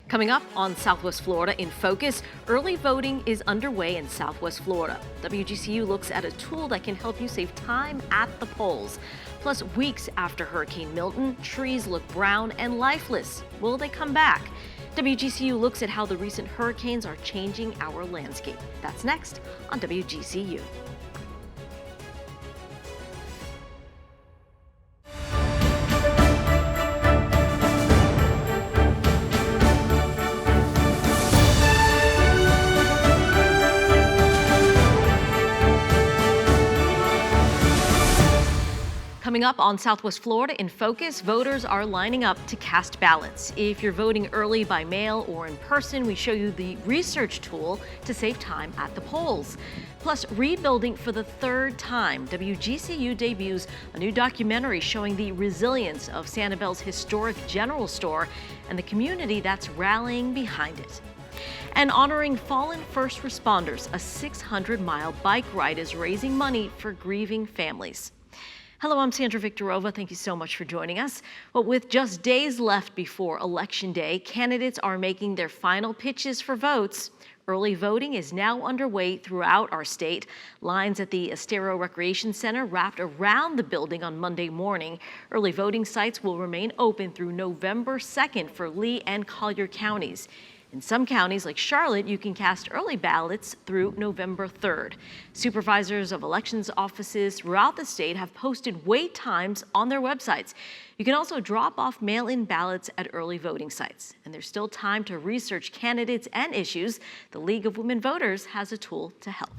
Coming up on Southwest Florida in Focus, early voting is underway in Southwest Florida. WGCU looks at a tool that can help you save time at the polls. Plus, weeks after Hurricane Milton, trees look brown and lifeless. Will they come back? WGCU looks at how the recent hurricanes are changing our landscape. That's next on WGCU. Coming up on Southwest Florida in Focus, voters are lining up to cast ballots. If you're voting early by mail or in person, we show you the research tool to save time at the polls. Plus, rebuilding for the third time, WGCU debuts a new documentary showing the resilience of Sanibel's historic general store and the community that's rallying behind it. And honoring fallen first responders, a 600-mile bike ride is raising money for grieving families. Hello, I'm Sandra Viktorova. Thank you so much for joining us. Well, with just days left before Election Day, candidates are making their final pitches for votes. Early voting is now underway throughout our state. Lines at the Estero Rec Center wrapped around the building on Monday morning. Early voting sites will remain open through November 2nd for Lee and Collier counties. In some counties, like Charlotte, you can cast early ballots through November 3rd. Supervisors of elections offices throughout the state have posted wait times on their websites. You can also drop off mail-in ballots at early voting sites. And there's still time to research candidates and issues. The League of Women Voters has a tool to help.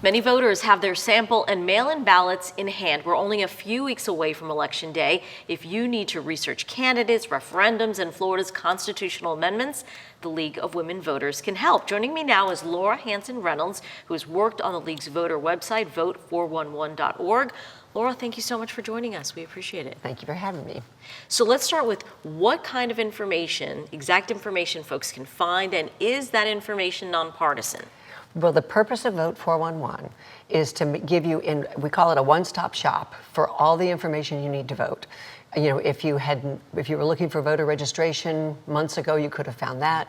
Many voters have their sample and mail-in ballots in hand. We're only a few weeks away from Election Day. If you need to research candidates, referendums, and Florida's constitutional amendments, the League of Women Voters can help. Joining me now is Laura Hanson-Reynolds, who has worked on the League's voter website, vote411.org. Laura, thank you so much for joining us. We appreciate it. Thank you for having me. So let's start with what kind of information, exact information folks can find, and is that information nonpartisan? Well, the purpose of Vote 411 is to give you, we call it a one-stop shop for all the information you need to vote. You know, if you were looking for voter registration months ago, you could have found that.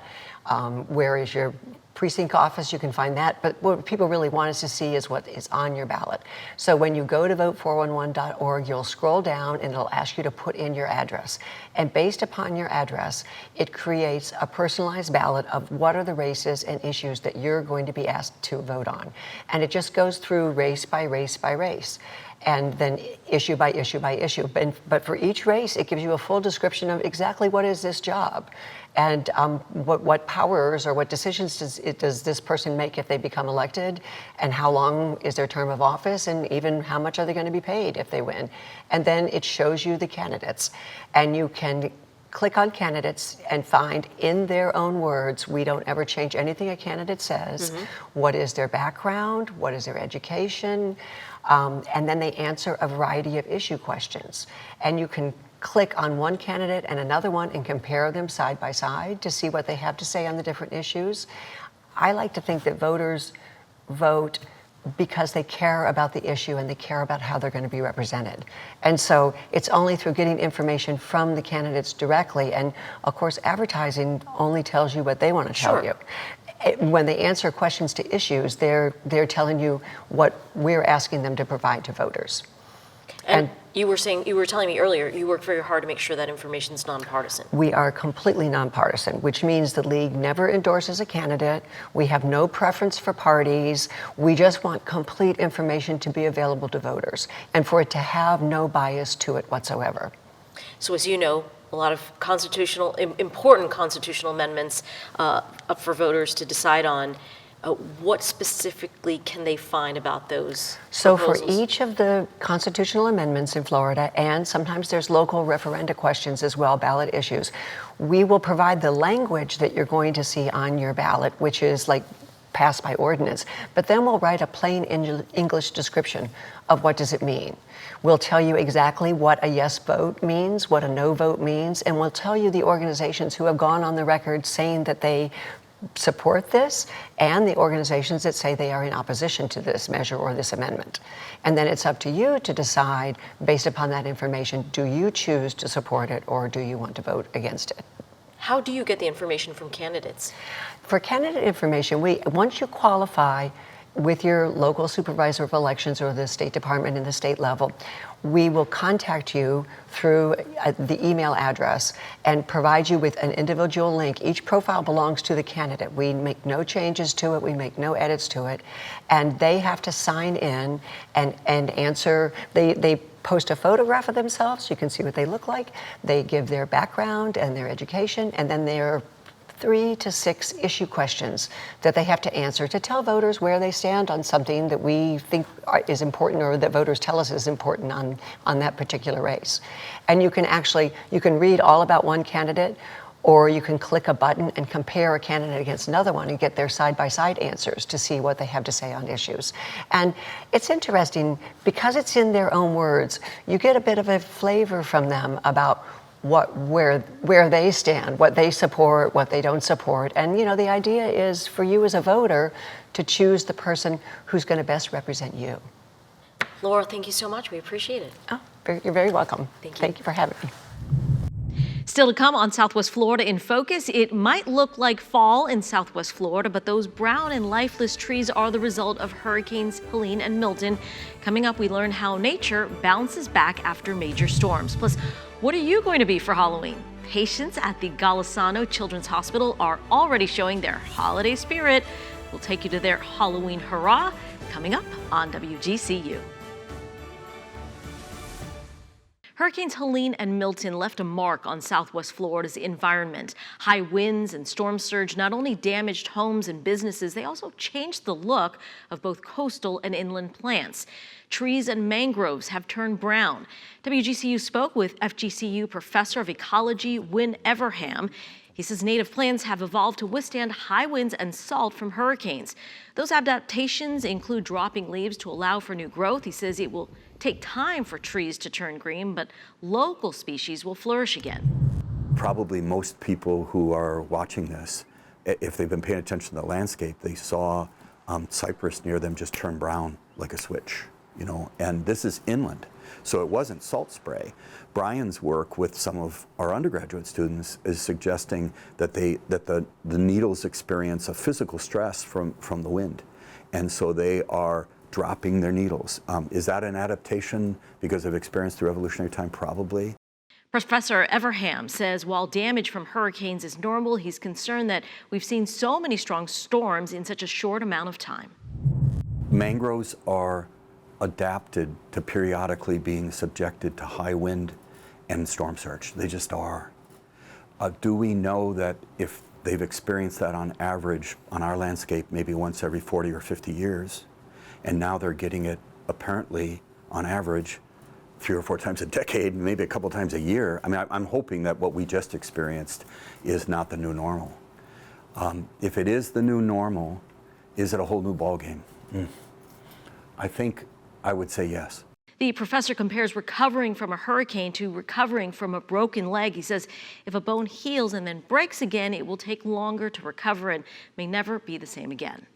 Where is your precinct office? You can find that. But what people really want us to see is what is on your ballot. So when you go to vote411.org, you'll scroll down and it'll ask you to put in your address. And based upon your address, it creates a personalized ballot of what are the races and issues that you're going to be asked to vote on. And it just goes through race by race by race, and then issue by issue by issue. But for each race, it gives you a full description of exactly what is this job, and what powers or what decisions does this person make if they become elected, and how long is their term of office, and even how much are they going to be paid if they win. And then it shows you the candidates, and you can click on candidates and find in their own words, we don't ever change anything a candidate says, what is their background, what is their education, and then they answer a variety of issue questions. And you can click on one candidate and another one and compare them side by side to see what they have to say on the different issues. I like to think that voters vote because they care about the issue and they care about how they're going to be represented. And so it's only through getting information from the candidates directly, and of course advertising only tells you what they want to tell you. When they answer questions to issues, they're telling you what we're asking them to provide to voters. And you were telling me earlier, you work very hard to make sure that information is nonpartisan. We are completely nonpartisan, which means the League never endorses a candidate. We have no preference for parties. We just want complete information to be available to voters and for it to have no bias to it whatsoever. So as you know, a lot of important constitutional amendments up for voters to decide on. What specifically can they find about those So proposals? For each of the constitutional amendments in Florida, and sometimes there's local referenda questions as well, ballot issues, we will provide the language that you're going to see on your ballot, which is like passed by ordinance, but then we'll write a plain English description of what does it mean. We'll tell you exactly what a yes vote means, what a no vote means, and we'll tell you the organizations who have gone on the record saying that they support this and the organizations that say they are in opposition to this measure or this amendment. And then it's up to you to decide, based upon that information, do you choose to support it or do you want to vote against it? How do you get the information from candidates? For candidate information, once you qualify with your local supervisor of elections or the State Department in the state level, we will contact you through the email address and provide you with an individual link. Each profile belongs to the candidate. We make no changes to it. We make no edits to it. And they have to sign in and answer. They post a photograph of themselves so you can see what they look like. They give their background and their education, and then their 3 to 6 issue questions that they have to answer to tell voters where they stand on something that we think is important or that voters tell us is important on that particular race. And you can read all about one candidate, or you can click a button and compare a candidate against another one and get their side-by-side answers to see what they have to say on issues. And it's interesting because it's in their own words. You get a bit of a flavor from them about where they stand, what they support, what they don't support. And the idea is for you as a voter to choose the person who's going to best represent you. Laura, thank you so much. We appreciate it. Oh, you're very welcome. Thank you. Thank you for having me. Still to come on Southwest Florida in Focus, it might look like fall in Southwest Florida, but those brown and lifeless trees are the result of hurricanes Helene and Milton. Coming up, we learn how nature bounces back after major storms. Plus, what are you going to be for Halloween? Patients at the Golisano Children's Hospital are already showing their holiday spirit. We'll take you to their Halloween hurrah coming up on WGCU. Hurricanes Helene and Milton left a mark on Southwest Florida's environment. High winds and storm surge not only damaged homes and businesses, they also changed the look of both coastal and inland plants. Trees and mangroves have turned brown. WGCU spoke with FGCU Professor of Ecology Win Everham. He says native plants have evolved to withstand high winds and salt from hurricanes. Those adaptations include dropping leaves to allow for new growth. He says it will take time for trees to turn green, but local species will flourish again. Probably most people who are watching this, if they've been paying attention to the landscape, they saw cypress near them just turn brown like a switch, and this is inland. So it wasn't salt spray. Brian's work with some of our undergraduate students is suggesting that the needles experience a physical stress from the wind. And so they are dropping their needles. Is that an adaptation because of experience through evolutionary time? Probably. Professor Everham says while damage from hurricanes is normal, he's concerned that we've seen so many strong storms in such a short amount of time. Mangroves are adapted to periodically being subjected to high wind and storm surge. They just are. Do we know that if they've experienced that on average on our landscape maybe once every 40 or 50 years, and now they're getting it apparently on average 3 or 4 times a decade, maybe a couple times a year? I mean, I'm hoping that what we just experienced is not the new normal. If it is the new normal, is it a whole new ballgame? I think I would say yes. The professor compares recovering from a hurricane to recovering from a broken leg. He says if a bone heals and then breaks again, it will take longer to recover and may never be the same again.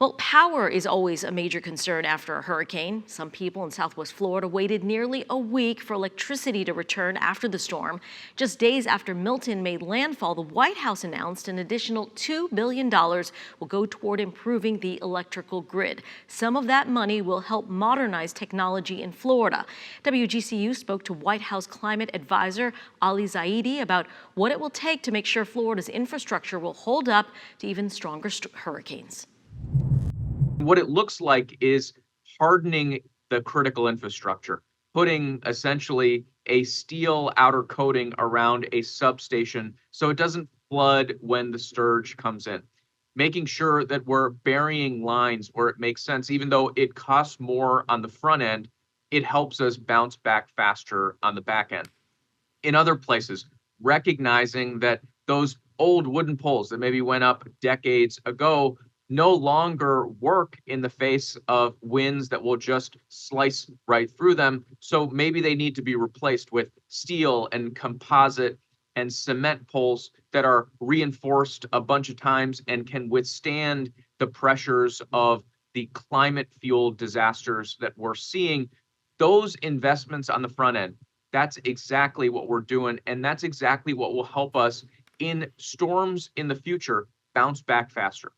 Well, power is always a major concern after a hurricane. Some people in Southwest Florida waited nearly a week for electricity to return after the storm. Just days after Milton made landfall, the White House announced an additional $2 billion will go toward improving the electrical grid. Some of that money will help modernize technology in Florida. WGCU spoke to White House climate advisor Ali Zaidi about what it will take to make sure Florida's infrastructure will hold up to even stronger hurricanes. What it looks like is hardening the critical infrastructure, putting essentially a steel outer coating around a substation so it doesn't flood when the surge comes in, making sure that we're burying lines where it makes sense. Even though it costs more on the front end, it helps us bounce back faster on the back end. In other places, recognizing that those old wooden poles that maybe went up decades ago no longer work in the face of winds that will just slice right through them. So maybe they need to be replaced with steel and composite and cement poles that are reinforced a bunch of times and can withstand the pressures of the climate-fueled disasters that we're seeing. Those investments on the front end, that's exactly what we're doing, and that's exactly what will help us in storms in the future bounce back faster.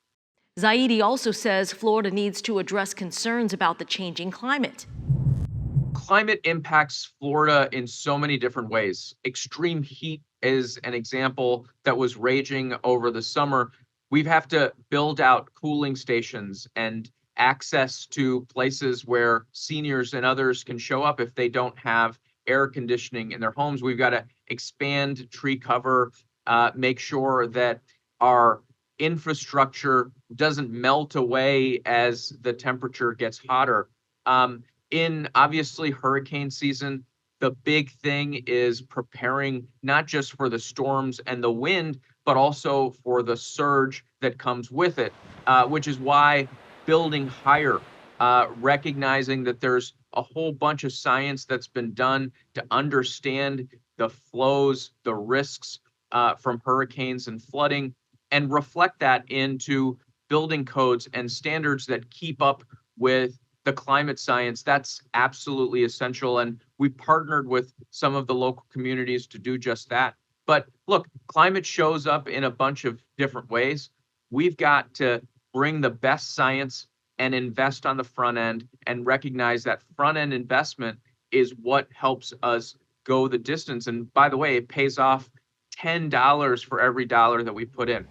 Zaidi also says Florida needs to address concerns about the changing climate. Climate impacts Florida in so many different ways. Extreme heat is an example that was raging over the summer. We have to build out cooling stations and access to places where seniors and others can show up if they don't have air conditioning in their homes. We've got to expand tree cover, make sure that our infrastructure doesn't melt away as the temperature gets hotter. In obviously hurricane season, the big thing is preparing not just for the storms and the wind, but also for the surge that comes with it, which is why building higher, recognizing that there's a whole bunch of science that's been done to understand the flows, the risks from hurricanes and flooding, and reflect that into building codes and standards that keep up with the climate science. That's absolutely essential. And we partnered with some of the local communities to do just that. But look, climate shows up in a bunch of different ways. We've got to bring the best science and invest on the front end and recognize that front end investment is what helps us go the distance. And by the way, it pays off $10 for every dollar that we put in.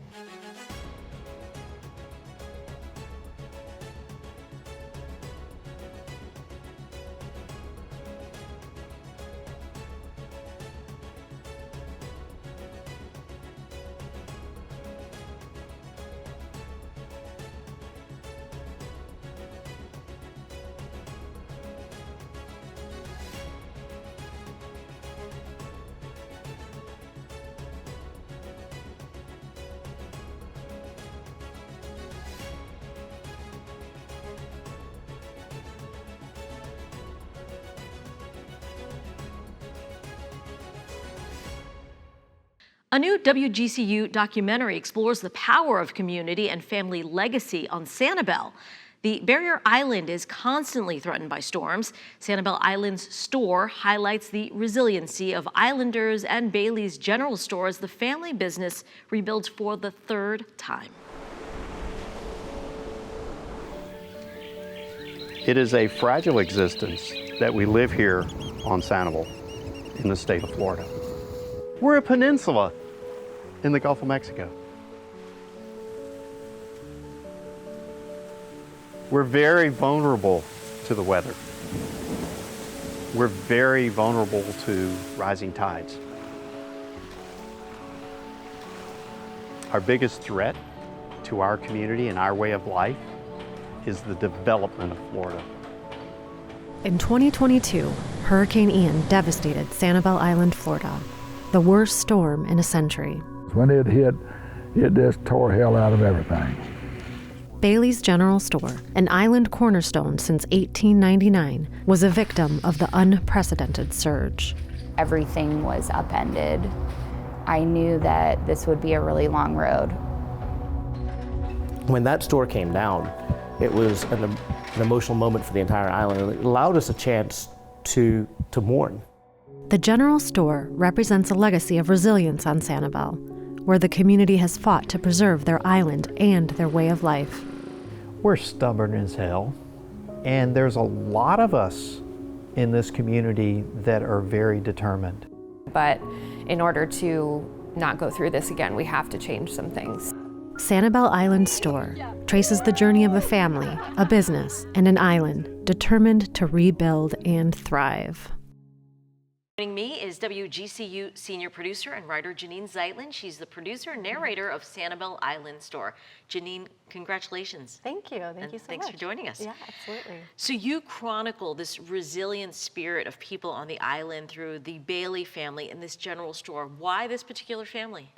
A new WGCU documentary explores the power of community and family legacy on Sanibel. The barrier island is constantly threatened by storms. Sanibel Island Store highlights the resiliency of islanders and Bailey's General Store as the family business rebuilds for the third time. It is a fragile existence that we live here on Sanibel in the state of Florida. We're a peninsula in the Gulf of Mexico. We're very vulnerable to the weather. We're very vulnerable to rising tides. Our biggest threat to our community and our way of life is the development of Florida. In 2022, Hurricane Ian devastated Sanibel Island, Florida, the worst storm in a century. When it hit, it just tore hell out of everything. Bailey's General Store, an island cornerstone since 1899, was a victim of the unprecedented surge. Everything was upended. I knew that this would be a really long road. When that store came down, it was an emotional moment for the entire island. It allowed us a chance to mourn. The General Store represents a legacy of resilience on Sanibel, where the community has fought to preserve their island and their way of life. We're stubborn as hell, and there's a lot of us in this community that are very determined. But in order to not go through this again, we have to change some things. Sanibel Island Store traces the journey of a family, a business, and an island determined to rebuild and thrive. Joining me is WGCU senior producer and writer Janine Zeitlin. She's the producer and narrator of Sanibel Island Store. Janine, congratulations. Thank you. Thank you so much. Thanks for joining us. Yeah, absolutely. So you chronicle this resilient spirit of people on the island through the Bailey family and this General Store. Why this particular family?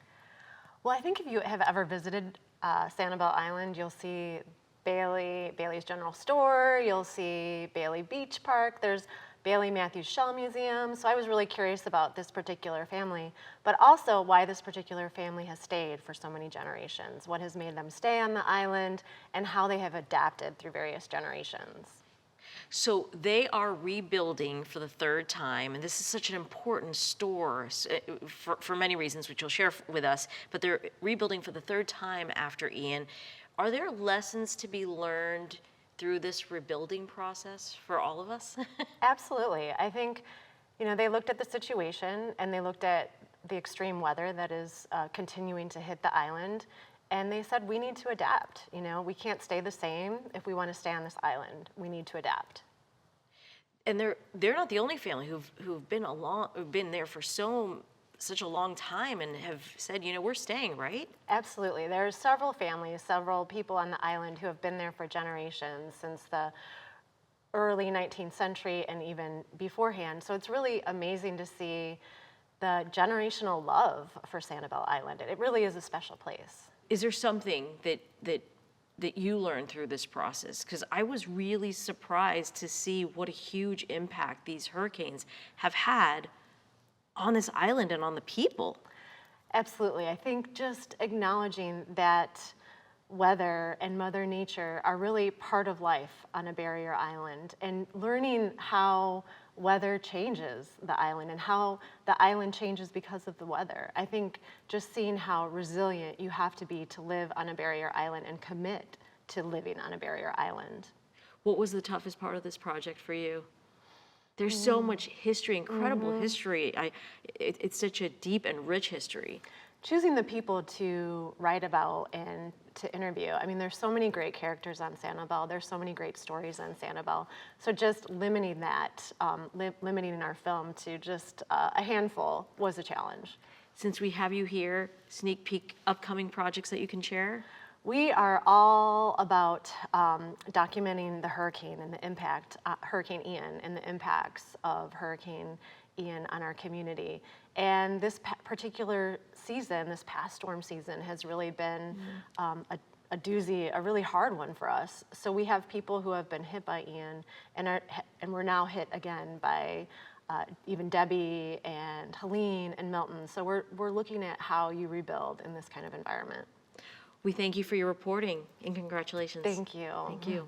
Well, I think if you have ever visited Sanibel Island, you'll see Bailey's General Store, you'll see Bailey Beach Park, there's Bailey Matthews Shell Museum. So I was really curious about this particular family, but also why this particular family has stayed for so many generations, what has made them stay on the island, and how they have adapted through various generations. So they are rebuilding for the third time, and this is such an important store for many reasons, which you'll share with us, but they're rebuilding for the third time after Ian. Are there lessons to be learned through this rebuilding process for all of us? Absolutely. I think, they looked at the situation and they looked at the extreme weather that is continuing to hit the island, and they said, we need to adapt. We can't stay the same if we want to stay on this island. We need to adapt. And they're not the only family who've been there for such a long time and have said, we're staying, right? Absolutely. There are several families, several people on the island who have been there for generations, since the early 19th century and even beforehand. So it's really amazing to see the generational love for Sanibel Island. It really is a special place. Is there something that you learned through this process? Because I was really surprised to see what a huge impact these hurricanes have had on this island and on the people. Absolutely. I think just acknowledging that weather and Mother Nature are really part of life on a barrier island, and learning how weather changes the island and how the island changes because of the weather. I think just seeing how resilient you have to be to live on a barrier island and commit to living on a barrier island. What was the toughest part of this project for you? There's so much history, incredible history. It's such a deep and rich history. Choosing the people to write about and to interview. I mean, there's so many great characters on Sanibel. There's so many great stories on Sanibel. So just limiting that, limiting our film to just a handful was a challenge. Since we have you here, sneak peek upcoming projects that you can share? We are all about documenting the hurricane and the impact, Hurricane Ian, and the impacts of Hurricane Ian on our community. And this particular season, this past storm season, has really been a doozy, a really hard one for us. So we have people who have been hit by Ian, and we're now hit again by even Debbie and Helene and Milton. So we're looking at how you rebuild in this kind of environment. We thank you for your reporting, and congratulations. Thank you. Thank you.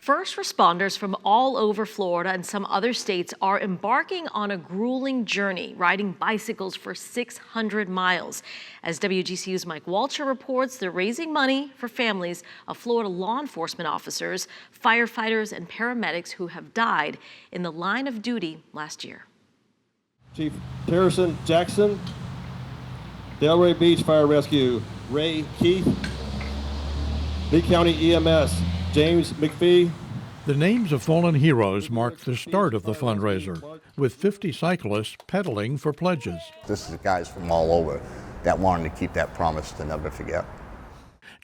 First responders from all over Florida and some other states are embarking on a grueling journey, riding bicycles for 600 miles. As WGCU's Mike Walcher reports, they're raising money for families of Florida law enforcement officers, firefighters, and paramedics who have died in the line of duty last year. Chief Harrison Jackson, Delray Beach Fire Rescue, Ray Keith, Lee County EMS, James McPhee. The names of fallen heroes mark the start of the fundraiser, with 50 cyclists pedaling for pledges. This is guys from all over that wanted to keep that promise to never forget.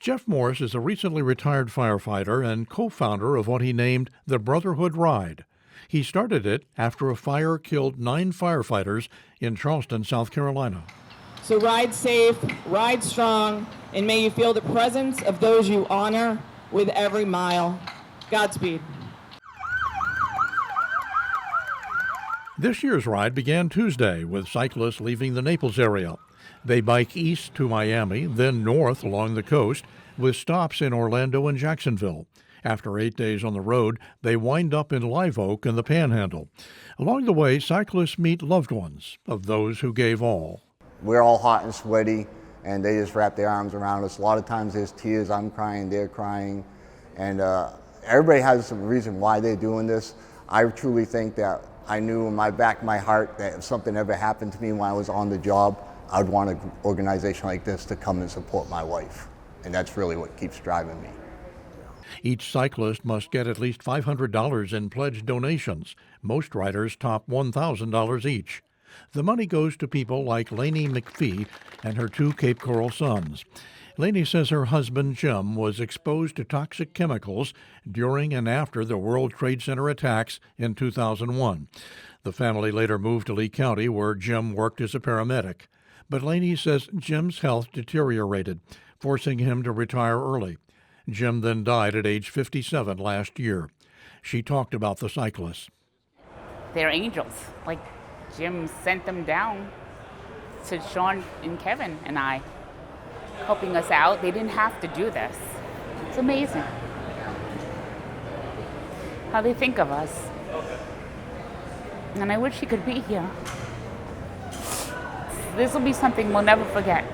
Jeff Morris is a recently retired firefighter and co-founder of what he named the Brotherhood Ride. He started it after a fire killed 9 firefighters in Charleston, South Carolina. So ride safe, ride strong, and may you feel the presence of those you honor with every mile. Godspeed. This year's ride began Tuesday with cyclists leaving the Naples area. They bike east to Miami, then north along the coast, with stops in Orlando and Jacksonville. After 8 days on the road, they wind up in Live Oak and the Panhandle. Along the way, cyclists meet loved ones of those who gave all. We're all hot and sweaty, and they just wrap their arms around us. A lot of times there's tears, I'm crying, they're crying, and everybody has some reason why they're doing this. I truly think that I knew in my back of my heart that if something ever happened to me when I was on the job, I'd want an organization like this to come and support my wife. And that's really what keeps driving me. Each cyclist must get at least $500 in pledged donations. Most riders top $1,000 each. The money goes to people like Lainey McPhee and her 2 Cape Coral sons. Lainey says her husband, Jim, was exposed to toxic chemicals during and after the World Trade Center attacks in 2001. The family later moved to Lee County, where Jim worked as a paramedic. But Lainey says Jim's health deteriorated, forcing him to retire early. Jim then died at age 57 last year. She talked about the cyclists. They're angels. Like Jim sent them down to Sean and Kevin and I, helping us out. They didn't have to do this. It's amazing how they think of us. And I wish he could be here. This will be something we'll never forget.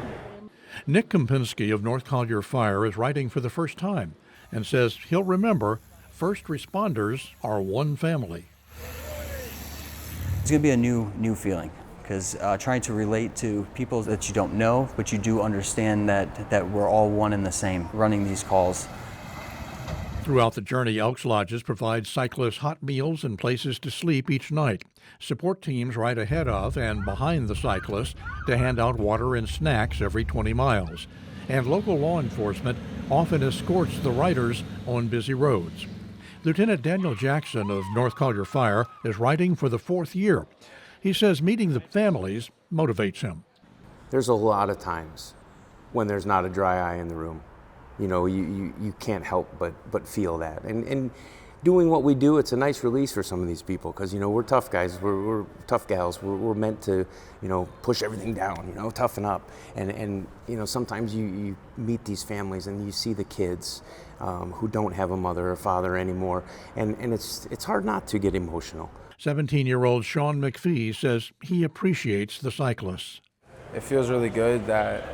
Nick Kempinski of North Collier Fire is writing for the first time and says he'll remember first responders are one family. It's going to be a new feeling, because trying to relate to people that you don't know, but you do understand that we're all one and the same running these calls. Throughout the journey, Elks Lodges provide cyclists hot meals and places to sleep each night. Support teams ride ahead of and behind the cyclists to hand out water and snacks every 20 miles. And local law enforcement often escorts the riders on busy roads. Lieutenant Daniel Jackson of North Collier Fire is riding for the 4th year. He says meeting the families motivates him. There's a lot of times when there's not a dry eye in the room. You know, you can't help but feel that. And doing what we do, it's a nice release for some of these people, because, you know, we're tough guys, we're tough gals, we're meant to, you know, push everything down, you know, toughen up. And you know, sometimes you meet these families and you see the kids who don't have a mother or father anymore, and it's hard not to get emotional. 17-year-old Sean McPhee says he appreciates the cyclists. It feels really good that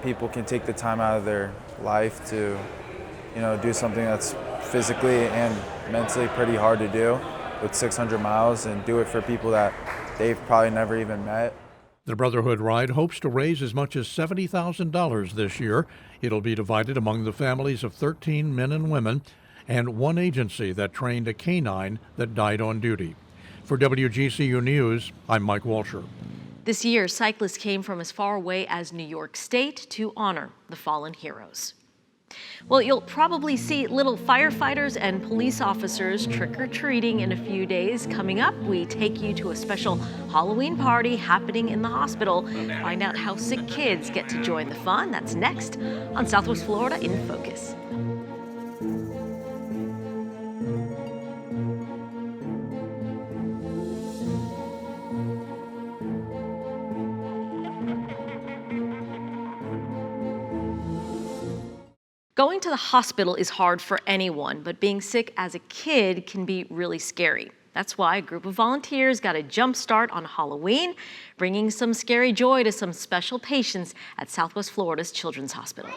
people can take the time out of their life to, you know, do something that's physically and mentally pretty hard to do with 600 miles, and do it for people that they've probably never even met. The Brotherhood Ride hopes to raise as much as $70,000 this year. It'll be divided among the families of 13 men and women and one agency that trained a canine that died on duty. For WGCU News, I'm Mike Walsher. This year, cyclists came from as far away as New York State to honor the fallen heroes. Well, you'll probably see little firefighters and police officers trick-or-treating in a few days. Coming up, we take you to a special Halloween party happening in the hospital. Find out how sick kids get to join the fun. That's next on Southwest Florida in Focus. Going to the hospital is hard for anyone, but being sick as a kid can be really scary. That's why a group of volunteers got a jump start on Halloween, bringing some scary joy to some special patients at Southwest Florida's Children's Hospital.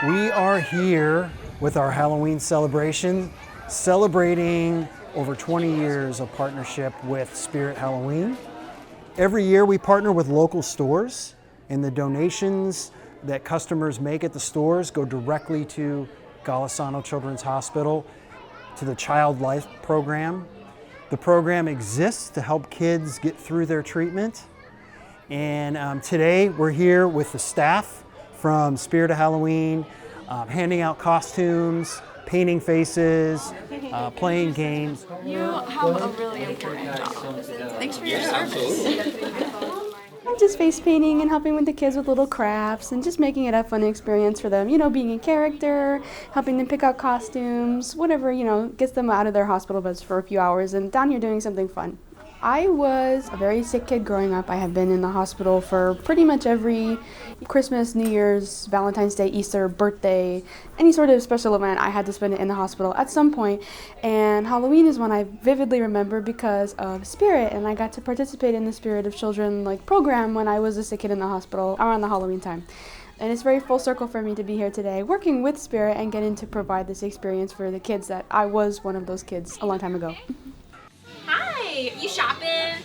We are here with our Halloween celebration, celebrating over 20 years of partnership with Spirit Halloween. Every year we partner with local stores, and the donations that customers make at the stores go directly to Golisano Children's Hospital, to the Child Life Program. The program exists to help kids get through their treatment. And today we're here with the staff from Spirit of Halloween, handing out costumes, painting faces, playing games. You have a really important job. Thanks for your service. Just face painting and helping with the kids with little crafts and just making it a fun experience for them. You know, being a character, helping them pick out costumes, whatever, you know, gets them out of their hospital beds for a few hours and down here doing something fun. I was a very sick kid growing up. I have been in the hospital for pretty much every Christmas, New Year's, Valentine's Day, Easter, birthday, any sort of special event. I had to spend it in the hospital at some point. And Halloween is one I vividly remember because of Spirit, and I got to participate in the Spirit of Children program when I was a sick kid in the hospital around the Halloween time. And it's very full circle for me to be here today, working with Spirit and getting to provide this experience for the kids that I was one of those kids a long time ago. Hi, you shopping?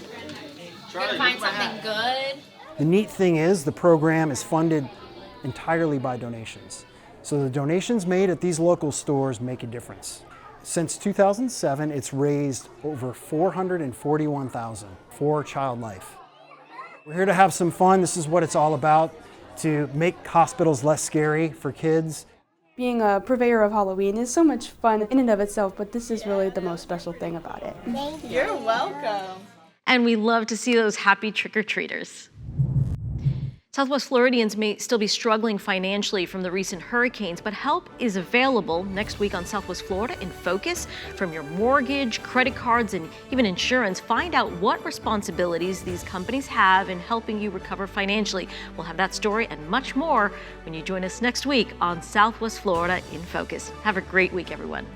Gonna find something good? The neat thing is the program is funded entirely by donations. So the donations made at these local stores make a difference. Since 2007, it's raised over $441,000 for Child Life. We're here to have some fun. This is what it's all about, to make hospitals less scary for kids. Being a purveyor of Halloween is so much fun in and of itself, but this is really the most special thing about it. You're welcome. And we love to see those happy trick-or-treaters. Southwest Floridians may still be struggling financially from the recent hurricanes, but help is available next week on Southwest Florida in Focus. From your mortgage, credit cards, and even insurance, find out what responsibilities these companies have in helping you recover financially. We'll have that story and much more when you join us next week on Southwest Florida in Focus. Have a great week, everyone.